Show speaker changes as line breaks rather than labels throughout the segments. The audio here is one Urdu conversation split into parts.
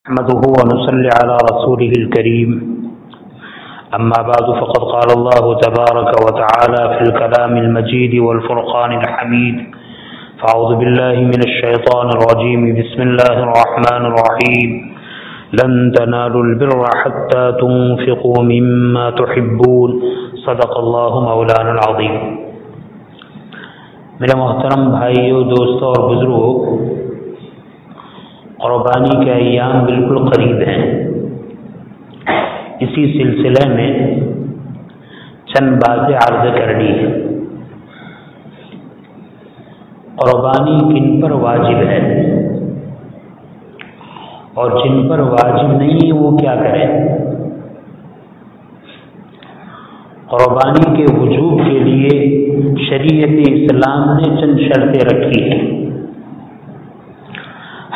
نحمده ونصلي على رسوله الكريم أما بعد فقد قال الله تبارك وتعالى في الكلام المجيد والفرقان الحميد فأعوذ بالله من الشيطان الرجيم بسم الله الرحمن الرحيم لن تنالوا البر حتى تنفقوا مما تحبون صدق الله مولانا العظيم۔ میرے محترم بھائیوں، دوستوں اور بزرگوں، قربانی کے ایام بالکل قریب ہیں۔ اسی سلسلے میں چند باتیں عرض کرنی ہے۔ قربانی کن پر واجب ہے اور جن پر واجب نہیں ہے وہ کیا کریں؟ قربانی کے وجوب کے لیے شریعت اسلام نے چند شرطیں رکھی ہیں۔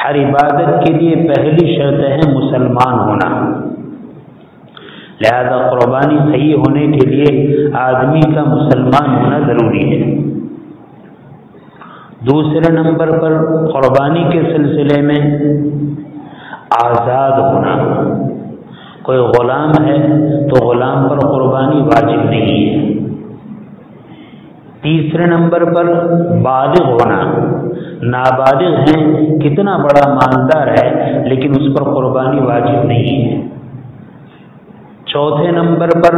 ہر عبادت کے لیے پہلی شرط ہے مسلمان ہونا، لہذا قربانی صحیح ہونے کے لیے آدمی کا مسلمان ہونا ضروری ہے۔ دوسرے نمبر پر قربانی کے سلسلے میں آزاد ہونا، کوئی غلام ہے تو غلام پر قربانی واجب نہیں ہے۔ تیسرے نمبر پر بالغ ہونا، نابالغ ہیں، کتنا بڑا مالدار ہے لیکن اس پر قربانی واجب نہیں ہے۔ چوتھے نمبر پر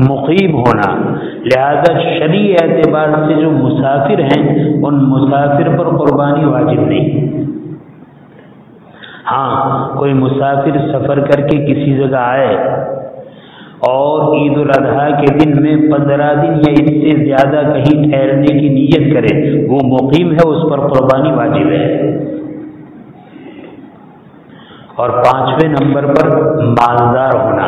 مقیم ہونا، لہذا شرعی اعتبار سے جو مسافر ہیں ان مسافر پر قربانی واجب نہیں۔ ہاں، کوئی مسافر سفر کر کے کسی جگہ آئے اور عید الاضحیٰ کے دن میں 15 دن یا اس سے زیادہ کہیں ٹھہرنے کی نیت کرے، وہ مقیم ہے، اس پر قربانی واجب ہے۔ اور پانچویں نمبر پر مالدار ہونا،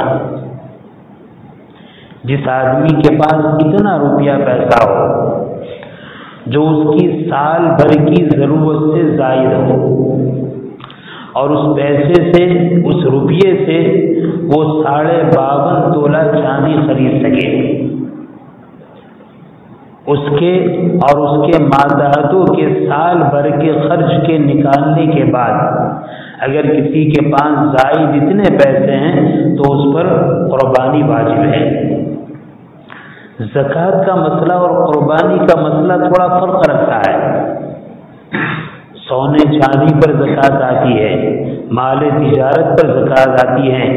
جس آدمی کے پاس اتنا روپیہ پیسہ ہو جو اس کی سال بھر کی ضرورت سے زائد ہو اور اس پیسے سے، اس روپیے سے وہ 52.5 تولہ چاندی خرید سکے، اس کے اور اس کے ماتحتوں کے سال بھر کے خرچ کے نکالنے کے بعد اگر کسی کے پاس زائد اتنے پیسے ہیں تو اس پر قربانی واجب ہے۔ زکوٰۃ کا مسئلہ اور قربانی کا مسئلہ تھوڑا فرق رکھتا ہے۔ سونے چاندی پر زکوٰۃ آتی ہے، مال تجارت پر زکوٰۃ آتی ہے،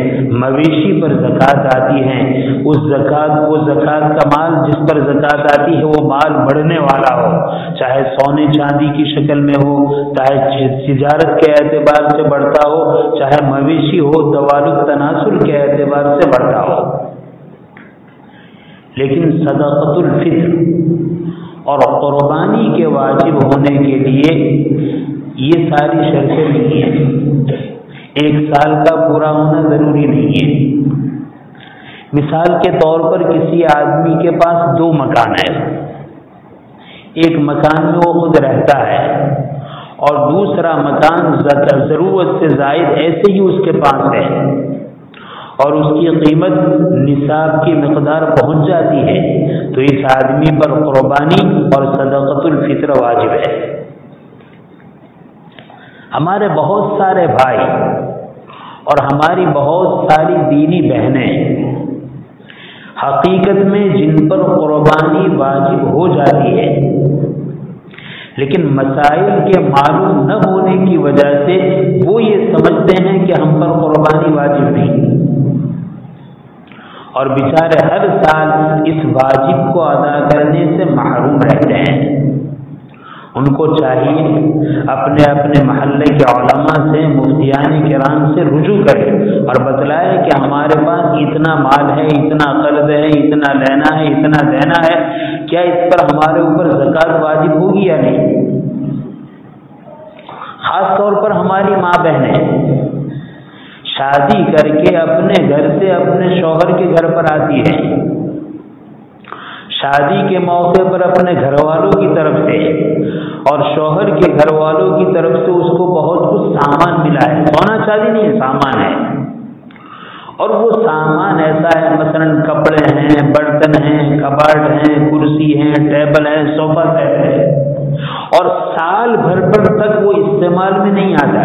مویشی پر زکوٰۃ آتی ہے۔ وہ زکوٰۃ کا مال جس پر زکوٰۃ آتی ہے وہ مال بڑھنے والا ہو، چاہے سونے چاندی کی شکل میں ہو، چاہے تجارت کے اعتبار سے بڑھتا ہو، چاہے مویشی ہو، دوالق تناسل کے اعتبار سے بڑھتا ہو۔ لیکن صدقۃ الفطر اور قربانی کے واجب ہونے کے لیے یہ ساری شرطیں نہیں ہیں۔ 1 سال کا پورا ہونا ضروری نہیں ہے۔ مثال کے طور پر کسی آدمی کے پاس 2 مکان ہے، ایک مکان میں وہ خود رہتا ہے اور دوسرا مکان ضرورت سے زائد ایسے ہی اس کے پاس ہے اور اس کی قیمت نصاب کی مقدار پہنچ جاتی ہے، تو اس آدمی پر قربانی اور صدقۃ الفطر واجب ہے۔ ہمارے بہت سارے بھائی اور ہماری بہت ساری دینی بہنیں حقیقت میں جن پر قربانی واجب ہو جاتی ہے لیکن مسائل کے معلوم نہ ہونے کی وجہ سے وہ یہ سمجھتے ہیں کہ ہم پر قربانی واجب نہیں، اور بیچارے ہر سال اس واجب کو ادا کرنے سے محروم رہتے ہیں۔ ان کو چاہیے اپنے اپنے محلے کے علماء سے، مفتیان کرام سے رجوع کرے اور بتلائے کہ ہمارے پاس اتنا مال ہے، اتنا قرض ہے، اتنا لینا ہے، اتنا دینا ہے، کیا اس پر ہمارے اوپر زکوٰۃ واجب ہوگی یا نہیں؟ خاص طور پر ہماری ماں بہنیں شادی کر کے اپنے گھر سے اپنے شوہر کے گھر پر آتی ہے، شادی کے موقع پر اپنے گھر والوں کی طرف سے اور شوہر کے گھر والوں کی طرف سے اس کو بہت کچھ سامان ملا ہے، سونا چاندی نہیں، سامان ہے، اور وہ سامان ایسا ہے، مثلا کپڑے ہیں، برتن ہیں، کباڑ ہیں، کرسی ہیں، ٹیبل ہے، صوفہ سیٹ ہے، اور سال بھر تک وہ استعمال میں نہیں آتا،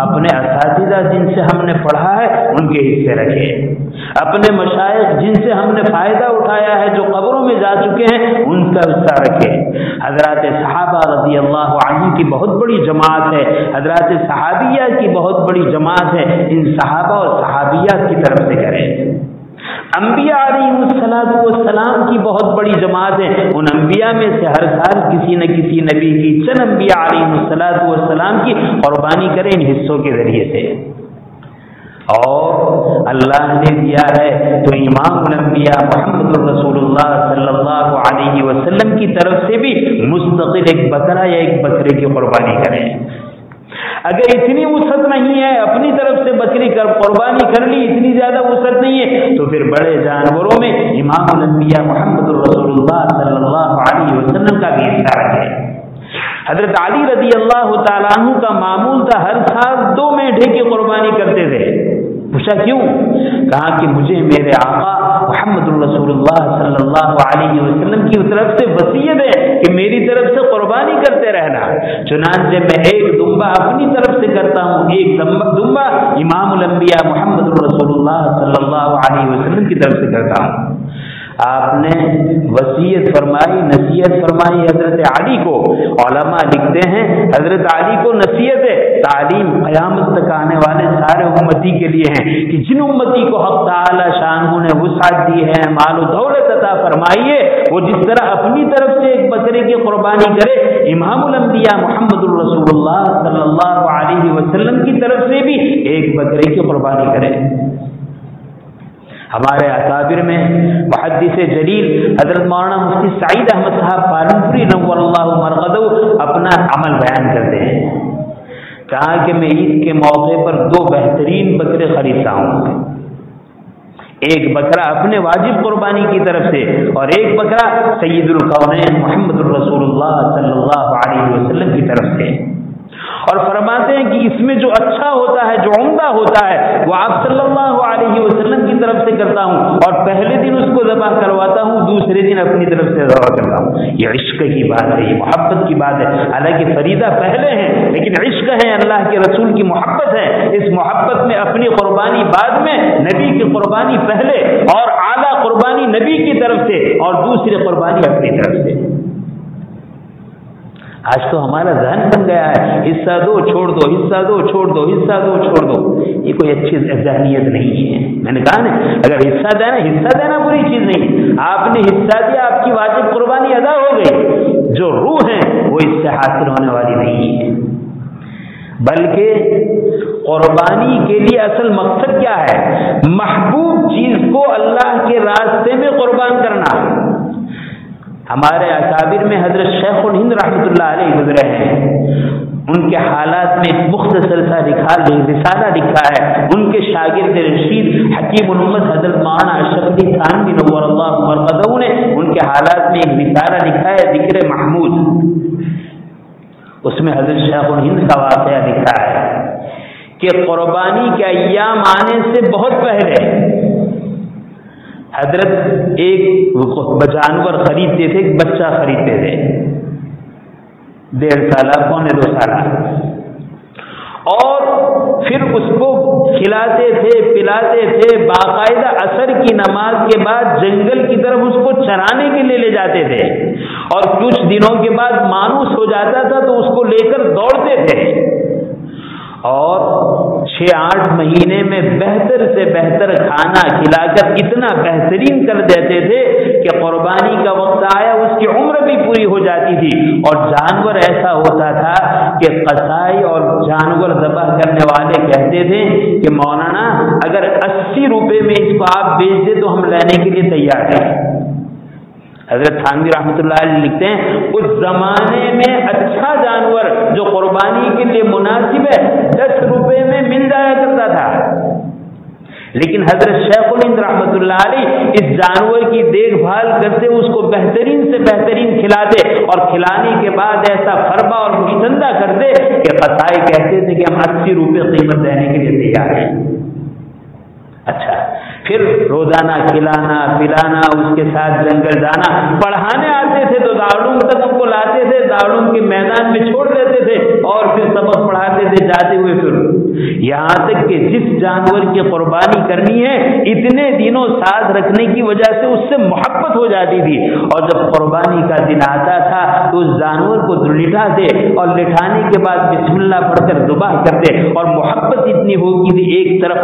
اپنے اساتذہ جن سے ہم نے پڑھا ہے ان کے حصے رکھیں، اپنے مشائخ جن سے ہم نے فائدہ اٹھایا ہے جو قبروں میں جا چکے ہیں ان کا حصہ رکھیں۔ حضرات صحابہ رضی اللہ عنہ کی بہت بڑی جماعت ہے، حضرات صحابیہ کی بہت بڑی جماعت ہے، ان صحابہ اور صحابیات کی طرف سے کریں۔ انبیاء علیہ السلام کی بہت بڑی جماعت ہے، ان انبیاء میں سے ہر سال کسی نہ کسی نبی کی، چند انبیاء علیہ السلام کی قربانی کریں ان حصوں کے ذریعے سے۔ اور اللہ نے دیا ہے تو امام الانبیاء محمد رسول اللہ صلی اللہ علیہ وسلم کی طرف سے بھی مستقل ایک بکرا یا ایک بکرے کی قربانی کریں۔ اگر اتنی وسعت نہیں ہے اپنی طرف سے بکری قربانی کر لی، اتنی زیادہ وسعت نہیں ہے تو پھر بڑے جانوروں میں امام الانبیاء محمد رسول اللہ صلی اللہ علیہ وسلم کا بھی حصہ رکھیں۔ حضرت علی رضی اللہ تعالیٰ عنہ کا معمول تھا ہر سال 2 مینڈھے کی قربانی کرتے تھے۔ پوچھا کیوں؟ کہا کہ مجھے میرے آقا محمد رسول اللہ صلی اللہ علیہ وسلم کی طرف سے وصیت ہے کہ میری طرف سے قربانی کرتے رہنا، چنانچہ میں ایک دمبا اپنی طرف سے کرتا ہوں، ایک دمبا امام الانبیاء محمد رسول اللہ صلی اللہ علیہ وسلم کی طرف سے کرتا ہوں۔ آپ نے وصیت فرمائی، نصیحت فرمائی حضرت علی کو۔ علماء لکھتے ہیں حضرت علی کو نصیحت ہے، تعلیم قیامت تک آنے والے سارے امتی کے لیے ہیں کہ جن امتی کو حق تعالی شانہ نے وسعت دی ہے، مال و دولت عطا فرمائی ہے، وہ جس طرح اپنی طرف سے ایک بکرے کی قربانی کرے، امام الانبیاء محمد الرسول اللہ صلی اللہ علیہ وسلم کی طرف سے بھی ایک بکرے کی قربانی کرے۔ ہمارے اکابر میں محدث جلیل حضرت مولانا مفتی سعید احمد صاحب پالنپوری نور اللہ مرقدہ اپنا عمل بیان کرتے ہیں۔ کہا کہ میں عید کے موقع پر 2 بہترین بکرے خریدتا ہوں، ایک بکرا اپنے واجب قربانی کی طرف سے اور ایک بکرا سید الکونین محمد الرسول اللہ صلی اللہ علیہ وسلم کی طرف سے۔ اور فرماتے ہیں کہ اس میں جو اچھا ہوتا ہے، جو عمدہ ہوتا ہے، وہ آپ صلی اللہ علیہ وسلم کی طرف سے کرتا ہوں، اور پہلے دن اس کو ذبح کرواتا ہوں، دوسرے دن اپنی طرف سے ذبح کرتا ہوں۔ یہ عشق کی بات ہے، یہ محبت کی بات ہے۔ حالانکہ فریضہ پہلے ہے لیکن عشق ہے، اللہ کے رسول کی محبت ہے، اس محبت میں اپنی قربانی بعد میں، نبی کی قربانی پہلے، اور اعلیٰ قربانی نبی کی طرف سے اور دوسری قربانی اپنی طرف سے۔ آج تو ہمارا ذہن بن گیا ہے حصہ دو چھوڑ دو، حصہ دو چھوڑ دو، حصہ دو چھوڑ دو۔ یہ کوئی اچھی ذہنیت نہیں ہے۔ میں نے کہا نا اگر حصہ دینا بری چیز نہیں، آپ نے حصہ دیا، آپ کی واجب قربانی ادا ہو گئی، جو روح ہے وہ اس سے حاصل ہونے والی نہیں ہے۔ بلکہ قربانی کے لیے اصل مقصد کیا ہے؟ محبوب چیز کو اللہ کے راستے میں قربان کرنا۔ ہمارے اکابر میں حضرت شیخ الہند رحمۃ اللہ علیہ گزرے ہیں، ان کے حالات میں ایک مختصر سا رسالہ لکھا ہے۔ ان کے شاگرد رشید حکیم الامت حضرت مولانا اشرف علی تھانوی نور اللہ مرقدہ نے ان کے حالات میں ایک رسالہ لکھا ہے، ذکر محمود۔ اس میں حضرت شیخ الہند کا واقعہ لکھا ہے کہ قربانی کے ایام آنے سے بہت پہلے حضرت ایک جانور خریدتے تھے، ایک بچہ خریدتے تھے، 1.5 سالہ پونے 2 سالہ، اور پھر اس کو کھلاتے تھے، پلاتے تھے، باقاعدہ عصر کی نماز کے بعد جنگل کی طرف اس کو چرانے کے لیے لے جاتے تھے، اور کچھ دنوں کے بعد مانوس ہو جاتا تھا تو اس کو لے کر دوڑتے تھے، اور 6-8 مہینے میں بہتر سے بہتر کھانا کھلا کر اتنا بہترین کر دیتے تھے کہ قربانی کا وقت آیا اس کی عمر بھی پوری ہو جاتی تھی، اور جانور ایسا ہوتا تھا کہ قصائی اور جانور ذبح کرنے والے کہتے تھے کہ مولانا اگر 80 روپے میں اس کو آپ بیچ دیں تو ہم لینے کے لیے تیار ہیں۔ حضرت تھانوی رحمۃ اللہ علیہ لکھتے ہیں اس زمانے میں اچھا جانور جو قربانی کے لیے مناسب ہے 10 روپے میں مل جایا کرتا تھا، لیکن حضرت شیخ الہند رحمۃ اللہ علیہ اس جانور کی دیکھ بھال کرتے، اس کو بہترین سے بہترین کھلاتے، اور کھلانے کے بعد ایسا فربا اور مشتندہ کرتے کہ قصائی کہتے تھے کہ ہم 80 روپے قیمت دینے کے لیے تیار ہیں۔ اچھا، پھر روزانہ کھلانا پلانا، اس کے ساتھ جنگل جانا، پڑھانے آتے تھے تو دارالعلوم تک ان کو لاتے تھے، دارالعلوم کے میدان میں چھوڑ دیتے تھے، اور پھر سبق پڑھاتے تھے، جاتے ہوئے پھر یہاں تک کہ جس جانور کی قربانی کرنی ہے اتنے دنوں ساتھ رکھنے کی وجہ سے اس سے محبت ہو جاتی تھی، اور جب قربانی کا دن آتا تھا تو اس جانور کو لٹاتے اور لٹانے کے بعد بسم اللہ پڑھ کر ذبح کرتے، اور محبت اتنی ہوگی کہ ایک طرف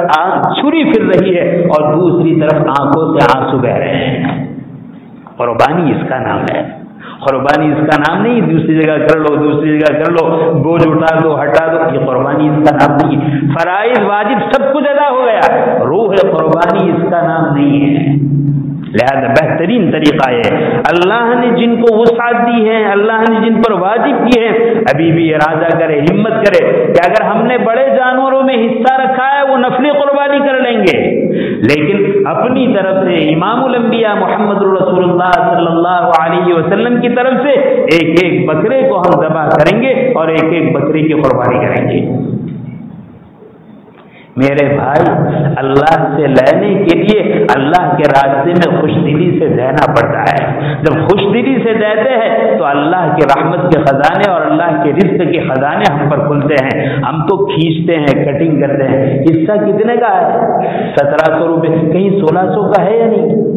چھری پھر رہی ہے اور دوسری طرف آنکھوں سے آنسو بہ رہے ہیں۔ قربانی اس کا نام ہے، قربانی اس کا نام نہیں دوسری جگہ کر لو دوسری جگہ کر لو، بوجھ اٹھا دو ہٹا دو، یہ قربانی اس کا نام نہیں ہے۔ فرائض واجب سب کچھ ادا ہو گیا، روح قربانی اس کا نام نہیں ہے۔ لہذا بہترین طریقہ ہے، اللہ نے جن کو وسعت دی ہے، اللہ نے جن پر واجب کی ہے، ابھی بھی ارادہ کرے، ہمت کرے کہ اگر ہم نے بڑے جانوروں میں حصہ رکھا ہے وہ نفلی قربانی کر لیں گے، لیکن اپنی طرف سے امام الانبیاء محمد رسول اللہ صلی اللہ علیہ وسلم کی طرف سے ایک ایک بکرے کو ہم ذبح کریں گے اور ایک ایک بکرے کی قربانی کریں گے۔ میرے بھائی، اللہ سے لینے کے لیے اللہ کے راستے میں خوش دلی سے دینا پڑتا ہے۔ جب خوش دلی سے دیتے ہیں تو اللہ کی رحمت کے خزانے اور اللہ کے رزق کے خزانے ہم پر کھلتے ہیں۔ ہم تو کھینچتے ہیں، کٹنگ کرتے ہیں۔ حصہ کتنے کا ہے؟ 1700 روپے، کہیں 1600 کا ہے یا نہیں؟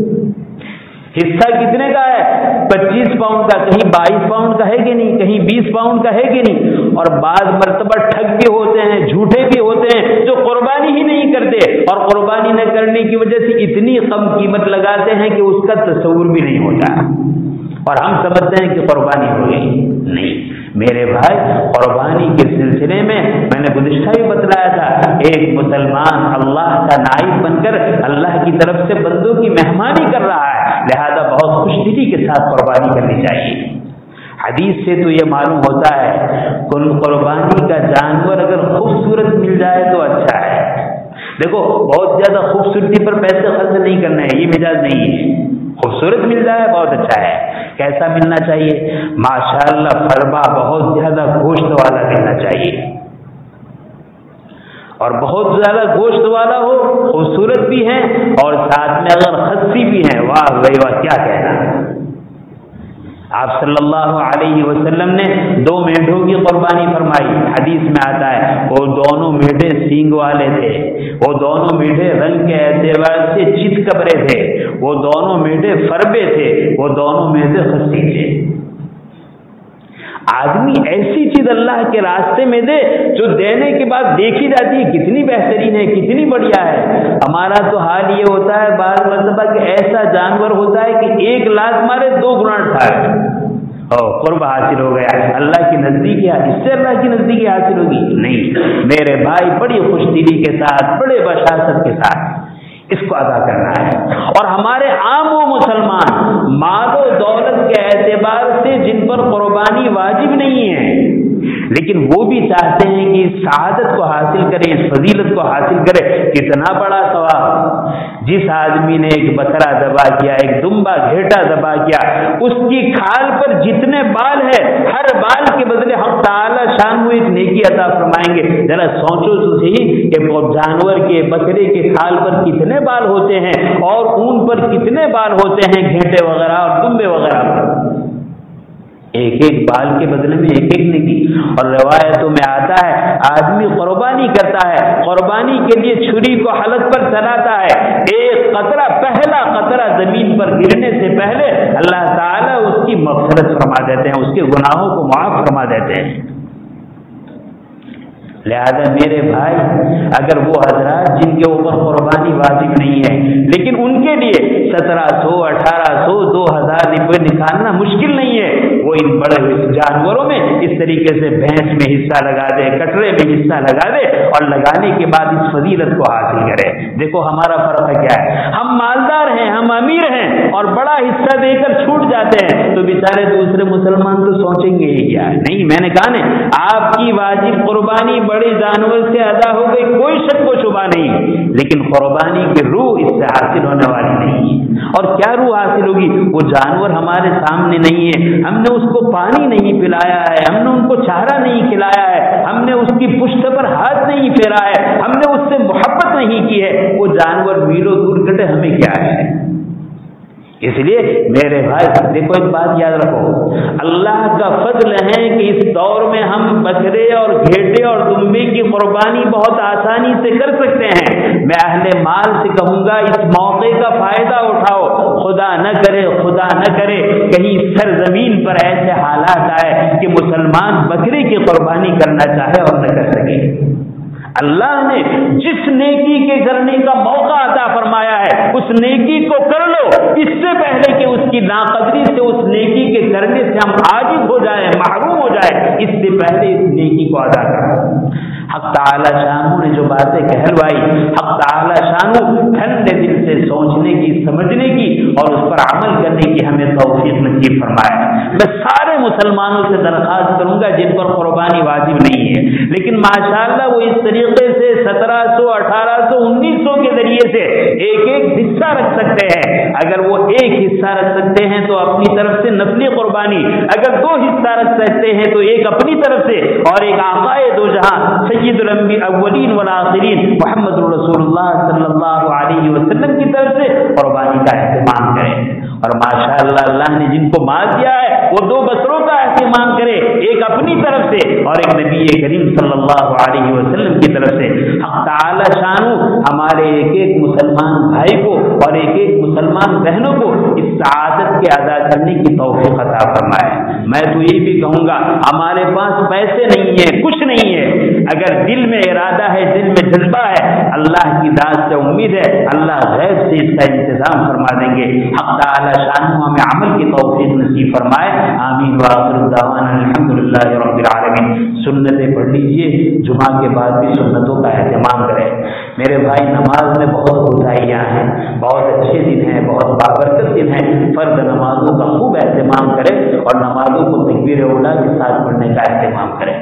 حصہ کتنے کا ہے؟ 25 پاؤنڈ کا، کہیں 22 پاؤنڈ کا ہے کہ نہیں، کہیں 20 پاؤنڈ کا ہے کہ نہیں؟ اور بعض مرتبہ ٹھگ بھی ہوتے ہیں، جھوٹے بھی ہوتے ہیں جو قربانی ہی نہیں کرتے، اور قربانی نہ کرنے کی وجہ سے اتنی کم قیمت لگاتے ہیں کہ اس کا تصور بھی نہیں ہوتا، اور ہم سمجھتے ہیں کہ قربانی ہو گئی۔ نہیں میرے بھائی، قربانی کے سلسلے میں نے گزشتہ بھی بتلایا تھا، ایک مسلمان اللہ کا نائب بن کر اللہ کی طرف سے بندوں کی مہمانی کر رہا ہے، لہذا بہت خوش دلی کے ساتھ قربانی کرنی چاہیے۔ حدیث سے تو یہ معلوم ہوتا ہے قربانی کا جانور اگر خوبصورت مل جائے تو اچھا ہے۔ دیکھو، بہت زیادہ خوبصورتی پر پیسے خرچ نہیں کرنا ہے، یہ مزاج نہیں ہے۔ خوبصورت مل جائے بہت اچھا ہے۔ کیسا ملنا چاہیے؟ ماشاءاللہ فربا بہت زیادہ گوشت والا ملنا چاہیے، اور بہت زیادہ گوشت والا ہو، خوبصورت بھی ہے اور ساتھ میں اگر خصی بھی ہے، واہ بھائی واہ، کیا کہنا۔ آپ صلی اللہ علیہ وسلم نے 2 میڈھوں کی قربانی فرمائی، حدیث میں آتا ہے وہ دونوں میڈھے سینگ والے تھے، وہ دونوں میڈھے رنگ کے اعتبار سے چت کبرے تھے، وہ دونوں میڈھے فربے تھے، وہ دونوں میڈھے خصی تھے۔ آدمی ایسی چیز اللہ کے راستے میں دے جو دینے کے بعد دیکھی جاتی ہے کتنی بہترین ہے، کتنی بڑھیا ہے۔ ہمارا تو حال یہ ہوتا ہے بعض مرتبہ کہ ایسا جانور ہوتا ہے کہ 1 لاکھ مارے 2 گنا ٹھاک، قرب حاصل ہو گیا، اللہ کی نزدیکی، اس سے اللہ کی نزدیکی حاصل ہوگی؟ نہیں میرے بھائی، بڑی خوش دلی کے ساتھ، بڑے بشاشت کے ساتھ اس کو ادا کرنا ہے۔ اور ہمارے عام و مسلمان مال و دولت کے اعتبار سے جن پر قربانی واجب نہیں ہے، لیکن وہ بھی چاہتے ہیں کہ اس سعادت کو حاصل کریں، اس فضیلت کو حاصل کریں، کتنا بڑا ثواب۔ جس آدمی نے ایک بکرا ذبح کیا، ایک دمبا گھیٹا ذبح کیا، اس کی کھال پر جتنے بال ہے ہر بال کے بدلے ہم تعالی شان کو ایک نیکی عطا فرمائیں گے۔ ذرا سوچو تو صحیح کہ جانور کے، بکرے کے کھال پر کتنے بال ہوتے ہیں اور اون پر کتنے بال ہوتے ہیں، گھیٹے وغیرہ اور دمبے وغیرہ پر، ایک ایک بال کے بدلے میں ایک ایک نیکی۔ اور روایتوں میں آتا ہے آدمی قربانی کرتا ہے، قربانی کے لیے چھری کو حلق پر چلاتا ہے، ایک قطرہ، پہلا قطرہ زمین پر گرنے سے پہلے اللہ تعالیٰ اس کی مغفرت فرما دیتے ہیں، اس کے گناہوں کو معاف فرما دیتے ہیں۔ لہذا میرے بھائی، اگر وہ حضرات جن کے اوپر قربانی واجب نہیں ہے لیکن ان کے لیے 1700 1800 2000 روپے نکالنا مشکل نہیں ہے، وہ ان بڑے جانوروں میں اس طریقے سے بھینس میں حصہ لگا دے، کٹرے میں حصہ لگا دے، اور لگانے کے بعد اس فضیلت کو حاصل کرے۔ دیکھو ہمارا فرق کیا ہے، ہم مالدار ہیں، ہم امیر ہیں اور بڑا حصہ دے کر چھوٹ جاتے ہیں، تو بیچارے دوسرے مسلمان تو سوچیں گے یہ کیا ہے۔ نہیں، میں نے کہا نا، آپ کی واجب قربانی بڑے جانور سے ادا ہو گئی، کوئی شک و شبہ نہیں، لیکن قربانی کی روح اس سے حاصل ہونے والی نہیں ہے۔ اور کیا روح حاصل ہوگی؟ وہ جانور ہمارے سامنے نہیں ہے، ہم نے اس کو پانی نہیں پلایا ہے، ہم نے ان کو چارہ نہیں کھلایا ہے، ہم نے اس کی پشت پر ہاتھ نہیں پھیرا ہے، ہم نے اس سے محبت نہیں کی ہے، وہ جانور میلوں دور کٹے، ہمیں کیا ہے؟ اس لیے میرے بھائی دیکھو ایک بات یاد رکھو، اللہ کا فضل ہے کہ اس دور میں ہم بکرے اور گھیٹے اور دمبے کی قربانی بہت آسانی سے کر سکتے ہیں۔ میں اہل مال سے کہوں گا اس موقع کا فائدہ اٹھاؤ، خدا نہ کرے کہیں سرزمین پر ایسے حالات آئے کہ مسلمان بکرے کی قربانی کرنا چاہے اور نہ کر سکے۔ اللہ نے جس نیکی کے کرنے کا موقع عطا فرمایا ہے اس نیکی کو کر لو، اس سے پہلے کہ اس کی ناقدری سے اس نیکی کے کرنے سے ہم عاجز ہو جائیں، محروم ہو جائیں، اس سے پہلے اس نیکی کو ادا کرو۔ حق تعالی شانہ نے جو باتیں کہلوائی، حق تعالی شانہ ٹھنڈے دل سے سوچنے کی، سمجھنے کی اور اس پر عمل کرنے کی ہمیں توفیق نصیب فرمائے۔ میں سارے مسلمانوں سے درخواست کروں گا جن پر قربانی واجب نہیں ہے لیکن ماشاءاللہ وہ اس طریقے سے 1700 1800 1900 کے ذریعے سے ایک حصہ رکھ سکتے ہیں۔ اگر وہ ایک حصہ رکھ سکتے ہیں تو اپنی طرف سے نفلی قربانی، اگر 2 حصہ رکھ سکتے ہیں تو ایک اپنی طرف سے اور ایک آقائے دو جہاں سید الاولین والآخرین محمد رسول اللہ صلی اللہ علیہ وسلم کی طرف سے قربانی کا اہتمام کریں۔ اور ماشاءاللہ اللہ نے جن کو مال دیا ہے وہ 2 بسروں کا اہتمام کرے، ایک اپنی طرف سے اور ایک نبی کریم صلی اللہ علیہ وسلم کی طرف سے۔ حق تعالی شانہ ہمارے ایک مسلمان بھائی کو اور ایک مسلمان بہنوں کو اس سعادت کے ادا کرنے کی توفیق عطا فرمائے۔ میں تو یہ بھی کہوں گا ہمارے پاس پیسے نہیں ہیں، کچھ نہیں ہے، اگر دل میں ارادہ ہے، دل میں جذبہ ہے، اللہ کی ذات سے امید ہے اللہ غیب سے اس کا انتظام فرما دیں گے۔ حق تعالی شانہ ہمیں عمل کی توفیق نصیب فرمائے، آمین وآخر دعوانا الحمدللہ رب العالمین۔ سنتیں پڑھ لیجئے، جمعہ کے بعد بھی سنتوں کا اہتمام کریں۔ میرے بھائی نماز میں بہت کوتاہیاں ہیں، بہت اچھے دن ہیں، بہت بابرکت دن ہیں، فرض نمازوں کا خوب اہتمام کریں اور نمازوں کو تکبیر اولیٰ کے ساتھ پڑھنے کا اہتمام کریں۔